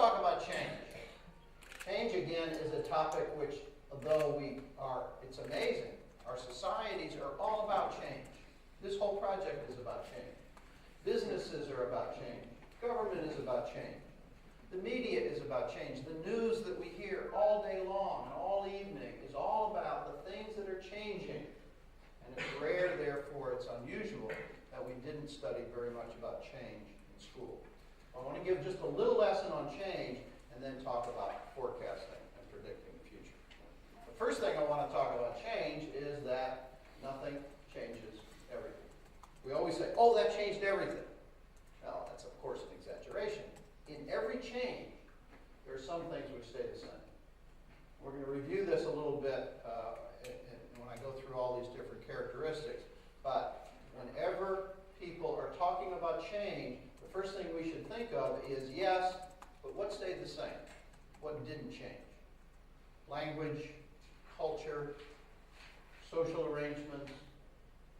talk about change. Change, again, is a topic which, although it's amazing, our societies are all about change. This whole project is about change. Businesses are about change. Government is about change. The media is about change. The news that we hear all day long and all evening is all about the things that are changing. And it's rare, therefore, it's unusual that we didn't study very much about change in school. I want to give just a little lesson on change and then talk about forecasting and predicting the future. The first thing I want to talk about change is that nothing changes everything. We always say, oh, that changed everything. Well, that's of course an exaggeration. In every change, there are some things which stay the same. We're going to review this a little bit when I go through all these different characteristics. But whenever people are talking about change, the first thing we should think of is, yes, but what stayed the same? What didn't change? Language, culture, social arrangements,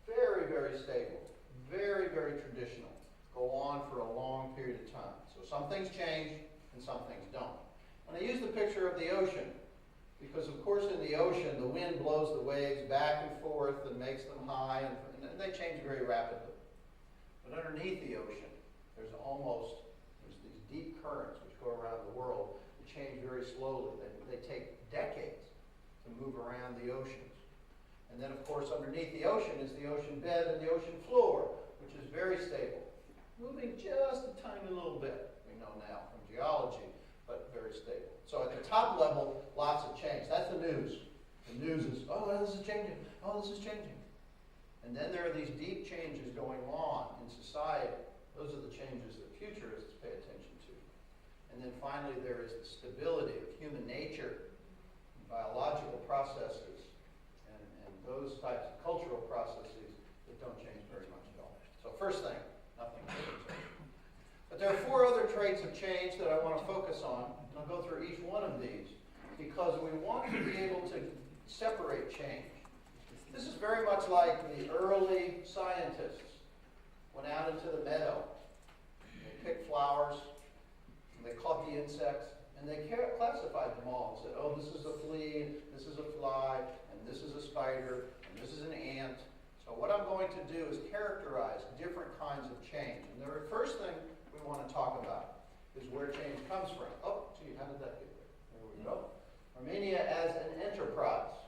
very, very stable, very, very traditional, go on for a long period of time. So some things change and some things don't. And I use the picture of the ocean because, of course, in the ocean, the wind blows the waves back and forth and makes them high, and they change very rapidly. But underneath the ocean, there's these deep currents which go around the world that change very slowly. They take decades to move around the oceans. And then, of course, underneath the ocean is the ocean bed and the ocean floor, which is very stable, moving just a tiny little bit, we know now from geology, but very stable. So at the top level, lots of change. That's the news. The news is, oh, this is changing. Oh, this is changing. And then there are these deep changes going on in society. Those are the changes that futurists pay attention to. And then finally, there is the stability of human nature, biological processes, and those types of cultural processes that don't change very much at all. So first thing, nothing changes. But there are 4 other traits of change that I want to focus on, and I'll go through each one of these because we want to be able to separate change. This is very much like the early scientists went out into the meadow. They picked flowers, and they caught the insects, and they classified them all and said, oh, this is a flea, this is a fly, and this is a spider, and this is an ant. So what I'm going to do is characterize different kinds of change. And the first thing we want to talk about is where change comes from. Oh, gee, how did that get there? There we go. Romania as an enterprise.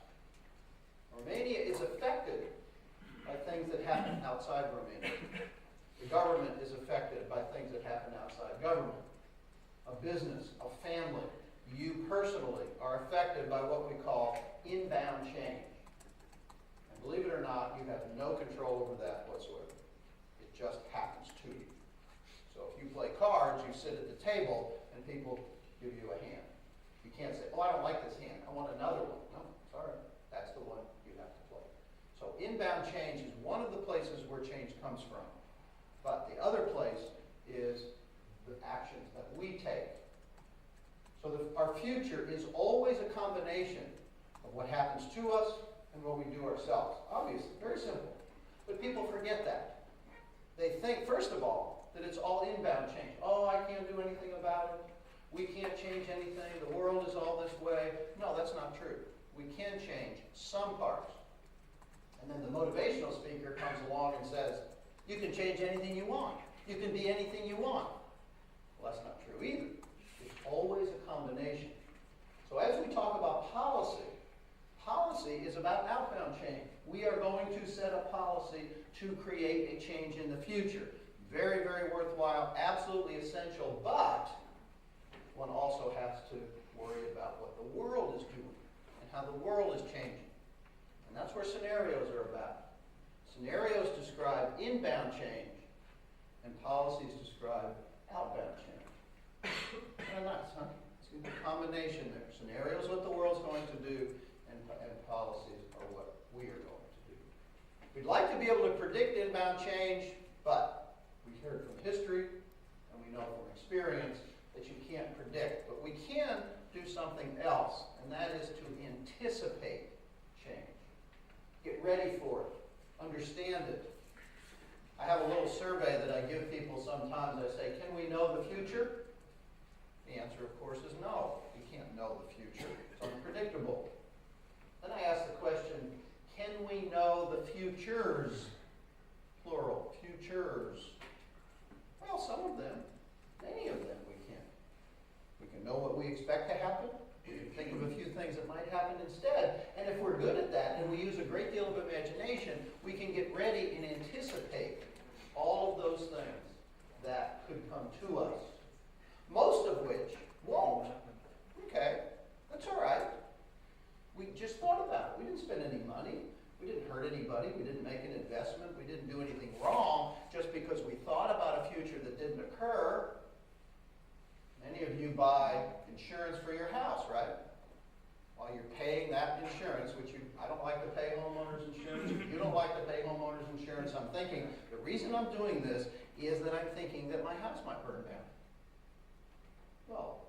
Romania is affected by things that happen outside Romania. The government is affected by things that happen outside government. A business, a family, you personally are affected by what we call inbound change. And believe it or not, you have no control over that whatsoever. It just happens to you. So if you play cards, you sit at the table and people give you a hand. You can't say, oh, I don't like this hand. I want another one. No, sorry. That's the one you have to play. So inbound change is one of the places where change comes from. But the other place is the actions that we take. So our future is always a combination of what happens to us and what we do ourselves. Obviously, very simple. But people forget that. They think, first of all, that it's all inbound change. Oh, I can't do anything about it. We can't change anything. The world is all this way. No, that's not true. We can change some parts. And then the motivational speaker comes along and says, you can change anything you want. You can be anything you want. Well, that's not true either. It's always a combination. So as we talk about policy, policy is about outbound change. We are going to set a policy to create a change in the future. Very, very worthwhile, absolutely essential, but one also has to worry about what the world is doing and how the world is changing. And that's where scenarios are about. Scenarios describe inbound change, and policies describe outbound change. Kind of nice, huh? It's a combination there. Scenarios, what the world's going to do, and policies are what we are going to do. We'd like to be able to predict inbound change, but we heard from history, and we know from experience, that you can't predict. But we can do something else, and that is to anticipate change. Get ready for it. Understand it. I have a little survey that I give people sometimes. I say, can we know the future? The answer, of happen instead. And if we're good at that and we use a great deal of imagination, we can get ready and anticipate all of those things that could come to us. Most of which won't. Okay, that's all right. We just thought about it. We didn't spend any money. We didn't hurt anybody. We didn't make an investment. We didn't do anything wrong just because we thought about a future that didn't occur. Many of you buy insurance for your house, right? While you're paying that insurance, I don't like to pay homeowners insurance. If you don't like to pay homeowners insurance, I'm thinking, the reason I'm doing this is that I'm thinking that my house might burn down. Well,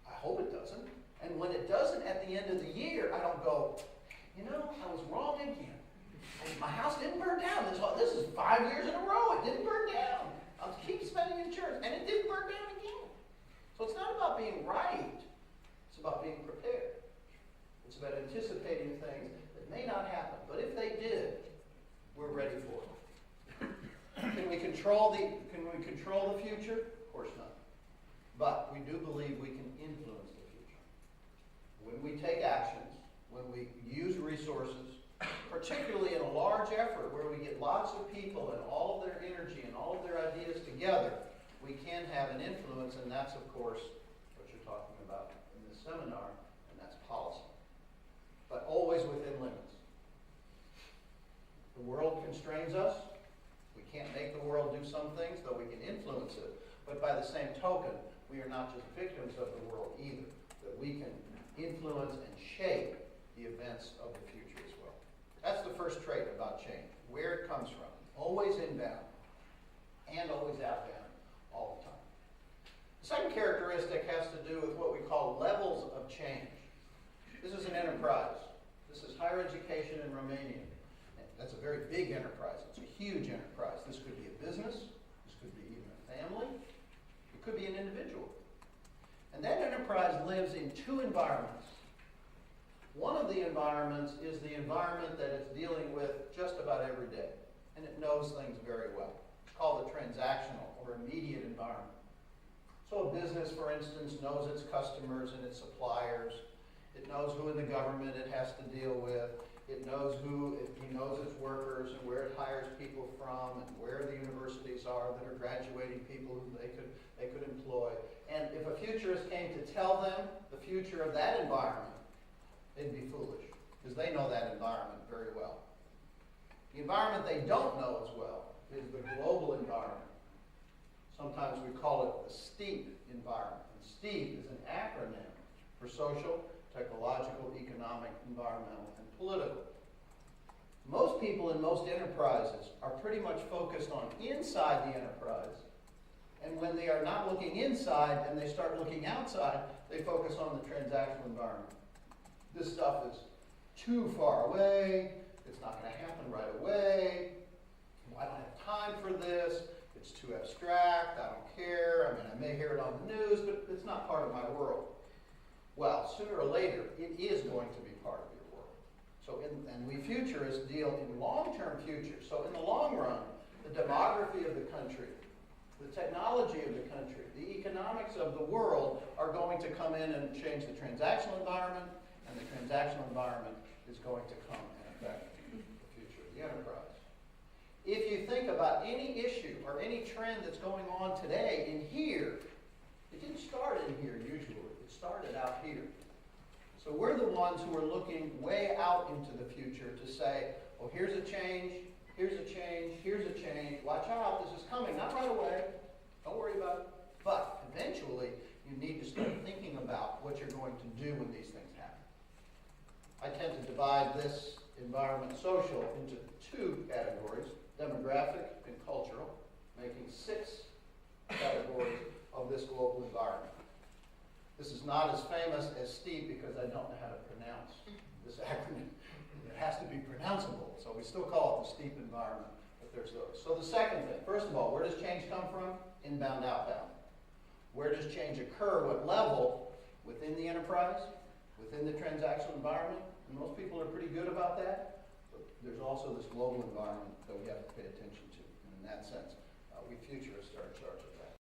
I hope it doesn't. And when it doesn't at the end of the year, I don't go, I was wrong again. My house didn't burn down. This is 5 years in a row. It didn't burn down. I'll keep spending insurance. And it didn't burn down again. So it's not about being right. It's about being prepared. It's about anticipating things that may not happen. But if they did, we're ready for it. Can we control the future? Of course not. But we do believe we can influence the future. When we take actions, when we use resources, particularly in a large effort where we get lots of people and all of their energy and all of their ideas together, we can have an influence, and that's, of course, what you're talking about in this seminar, and that's policy. But always within limits. The world constrains us. We can't make the world do some things, though we can influence it. But by the same token, we are not just victims of the world either, that we can influence and shape the events of the future as well. That's the first trait about change, where it comes from. Always inbound and always outbound all the time. The second characteristic has to do with what we call levels of change. This is an enterprise. This is higher education in Romania. That's a very big enterprise. It's a huge enterprise. This could be a business. This could be even a family. It could be an individual. And that enterprise lives in two environments. One of the environments is the environment that it's dealing with just about every day. And it knows things very well. It's called the transactional or immediate environment. So a business, for instance, knows its customers and its suppliers. It knows who in the government it has to deal with. It knows its workers and where it hires people from and where the universities are that are graduating people who they could employ. And if a futurist came to tell them the future of that environment, they'd be foolish because they know that environment very well. The environment they don't know as well is the global environment. Sometimes we call it the STEEP environment. And STEEP is an acronym for social, technological, economic, environmental, and political. Most people in most enterprises are pretty much focused on inside the enterprise. And when they are not looking inside and they start looking outside, they focus on the transactional environment. This stuff is too far away. It's not going to happen right away. I don't have time for this. It's too abstract. I don't care. I may hear it on the news, but it's not part of my world. Well, sooner or later, it is going to be part of your world. And we futurists deal in long-term futures. So in the long run, the demography of the country, the technology of the country, the economics of the world are going to come in and change the transactional environment, and the transactional environment is going to come and affect the future of the enterprise. If you think about any issue or any trend that's going on today in here, it didn't start in here usually. It started out here. So we're the ones who are looking way out into the future to say, oh, here's a change, here's a change, here's a change. Watch out, this is coming. Not right away. Don't worry about it. But eventually, you need to start thinking about what you're going to do when these things happen. I tend to divide this environment social into two categories, demographic and cultural, making 6 categories of this global environment. This is not as famous as STEEP because I don't know how to pronounce this acronym. It has to be pronounceable, so we still call it the STEEP environment, but there's those. So the second thing, first of all, where does change come from? Inbound, outbound. Where does change occur? What level? Within the enterprise, within the transactional environment, and most people are pretty good about that, but there's also this global environment that we have to pay attention to, and in that sense, we futurists are in charge of that.